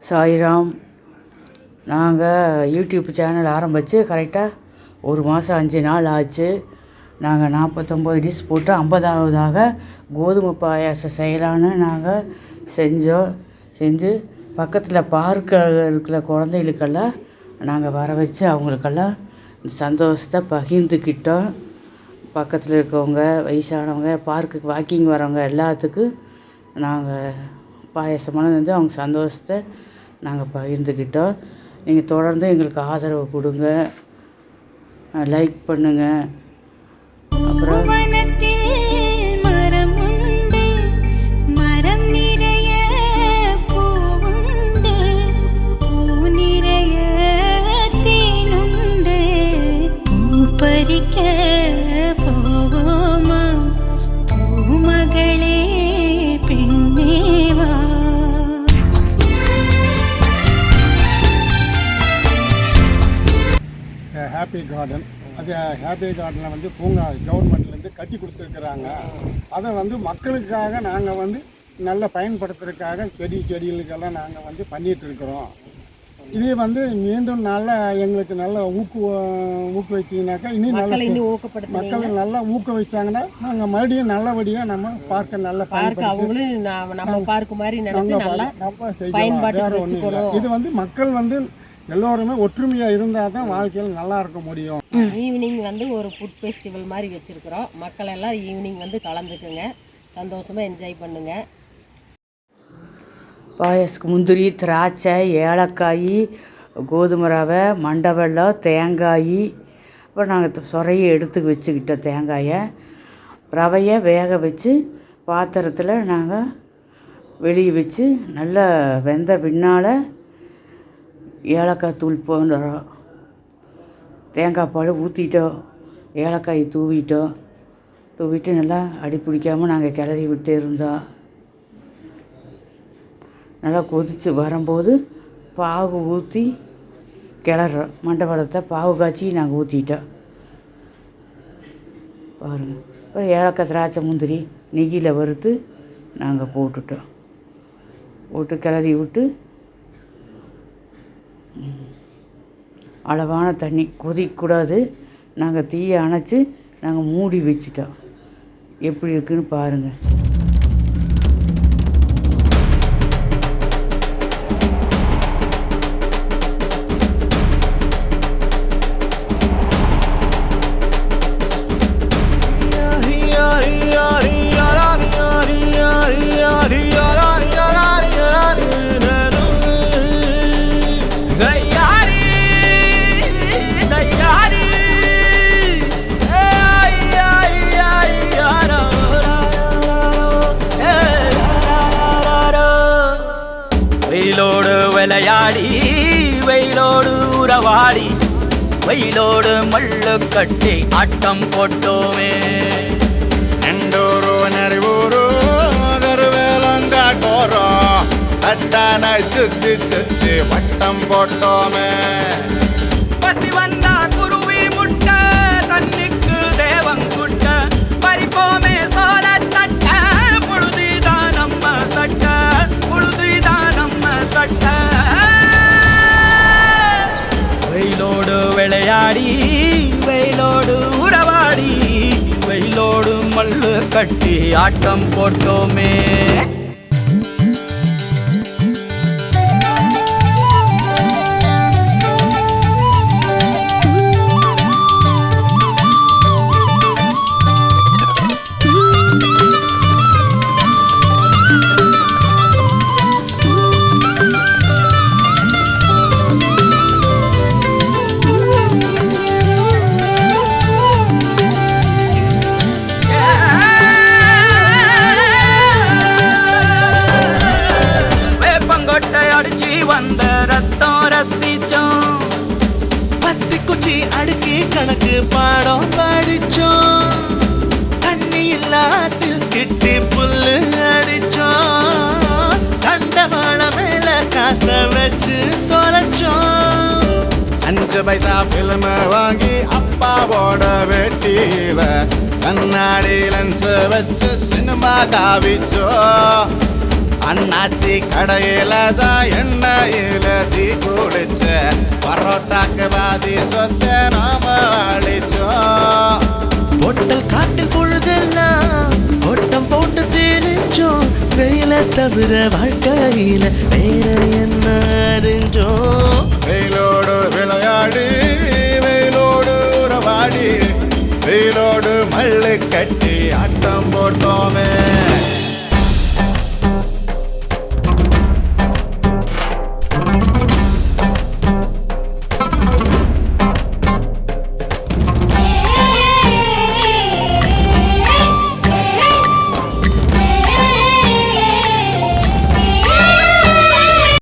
சாய்ராம். நாங்கள் YouTube channel ஆரம்பித்து கரெக்டாக 1 மாதம் 5 நாள் ஆச்சு. நாங்கள் 49 டிஷ் போட்டு 50ஆவதாக கோதுமை பாயாசம் செய்யலான்னு நாங்கள் செஞ்சு பக்கத்தில் பார்க்க இருக்கிற குழந்தைகளுக்கெல்லாம் நாங்கள் வர வச்சு அவங்களுக்கெல்லாம் சந்தோஷத்தை பகிர்ந்துக்கிட்டோம். பக்கத்தில் இருக்கவங்க, வயசானவங்க, பார்க்குக்கு வாக்கிங் வரவங்க எல்லாத்துக்கும் நாங்கள் பாயாசமான வந்து அவங்க சந்தோஷத்தை நாங்கள் பகிர்ந்துக்கிட்டோம். நீங்கள் தொடர்ந்து எங்களுக்கு ஆதரவு கொடுங்க, லைக் பண்ணுங்கள். அப்புறம் ஹாப்பி கார்டன், அது ஹாப்பி கார்டனில் வந்து பூங்கா கவர்மெண்ட்லேருந்து கட்டி கொடுத்துருக்குறாங்க. அதை வந்து மக்களுக்காக நாங்கள் வந்து நல்ல பயன்படுத்துறதுக்காக செடிகளுக்கெல்லாம் நாங்கள் வந்து பண்ணிகிட்ருக்குறோம். இதே வந்து மீண்டும் நல்லா எங்களுக்கு நல்ல ஊக்குவிச்சிங்கனாக்கா இன்னும் நல்ல மக்கள் நல்லா ஊக்குவிச்சாங்கன்னா நாங்கள் மறுபடியும் நல்லபடியாக நம்ம பார்க்க நல்லா செய்யலாம். இது வந்து மக்கள் வந்து எல்லோருமே ஒற்றுமையாக இருந்தால் தான் வாழ்க்கையில் நல்லா இருக்க முடியும். ஈவினிங் வந்து ஒரு ஃபுட் ஃபெஸ்டிவல் மாதிரி வச்சுருக்குறோம். மக்கள் எல்லாம் ஈவினிங் வந்து கலந்துக்குங்க, சந்தோஷமாக என்ஜாய் பண்ணுங்கள். பாயசத்துக்கு முந்திரி, திராட்சை, ஏலக்காய், கோதுமை ரவை, மண்டை வெல்லம், தேங்காய். அப்புறம் நாங்கள் சொரையை எடுத்து வச்சுக்கிட்டோம். தேங்காயை ரவையை வேக வச்சு பாத்திரத்தில் நாங்கள் வெளியே வச்சு நல்லா வெந்த பின்னால் ஏலக்காய் தூள் போடுறோம். தேங்காய் பால் ஊற்றிட்டோம், ஏலக்காய் தூவிட்டு நல்லா அடி பிடிக்காமல் நாங்கள் கிளறி விட்டு இருந்தோம். நல்லா கொதித்து வரும்போது பாகு ஊற்றி கிளறோம். மண்டபத்தை பாகு காய்ச்சி நாங்கள் ஊற்றிட்டோம் பாருங்கள். இப்போ ஏலக்காய், திராட்சை, முந்திரி நெய்யில் வறுத்து நாங்கள் போட்டு கிளறி விட்டு அளவான தண்ணி கொதிக்கக்கூடாது. நாங்கள் தீயை அணைச்சி நாங்கள் மூடி வச்சிட்டோம். எப்படி இருக்குன்னு பாருங்கள். வெயிலோடு விளையாடி, வெயிலோடு உறவாடி, வெயிலோடு மல்லு கட்டி ஆட்டம் போட்டோமே. நண்டூரு நரிவூரு கருவேலங்காட்டோரம் அத்தானை சுத்தி வட்டம் போட்டோமே. பசி வந்தா குருவி முட்ட, தண்ணிக்கு தேவங்குட்ட, பறிப்போமே சோழ தட்ட, புழுதிதான் நம்ம சட்ட, புழுதிதான் நம்ம சட்ட. வெயிலோடு விளையாடி, வெயிலோடு உறவாடி, வெயிலோடு மல்லு கட்டி ஆட்டம் போட்டோமே. வந்த ரத்தம் ரசிச்சோம், பத்தி குச்சி அடுக்கி கணக்கு பாடம் படிச்சோம், தண்ணி இல்லாத்தில் கிட்டி புல்லு அடிச்சோம், கண்டவாள மேல காச வச்சு தொலைச்சோம். 5 பைசா பிலிம வாங்கி அப்பாவோட வெட்டியில கண்ணாடி லென்ஸ் வச்சு சினிமா காவிச்சோம். அண்ணாச்சி கடையில தான் எண்ணெயில தீ குளிச்ச பரோட்டாக்கு பாதி சொத்த நாம அழிச்சோம். பொட்டல் காட்டில் பொழுதெல்லாம் ஓட்டம் போட்டு தெரிஞ்சோம். வெயில தவிர வாழ்க்கையில வேற என்ன அறிஞ்சோம். வெயிலோடு விளையாடி வெயிலோடு உறவாடி வெயிலோடு மல்லு கட்டி ஆட்டம் போட்டோமே.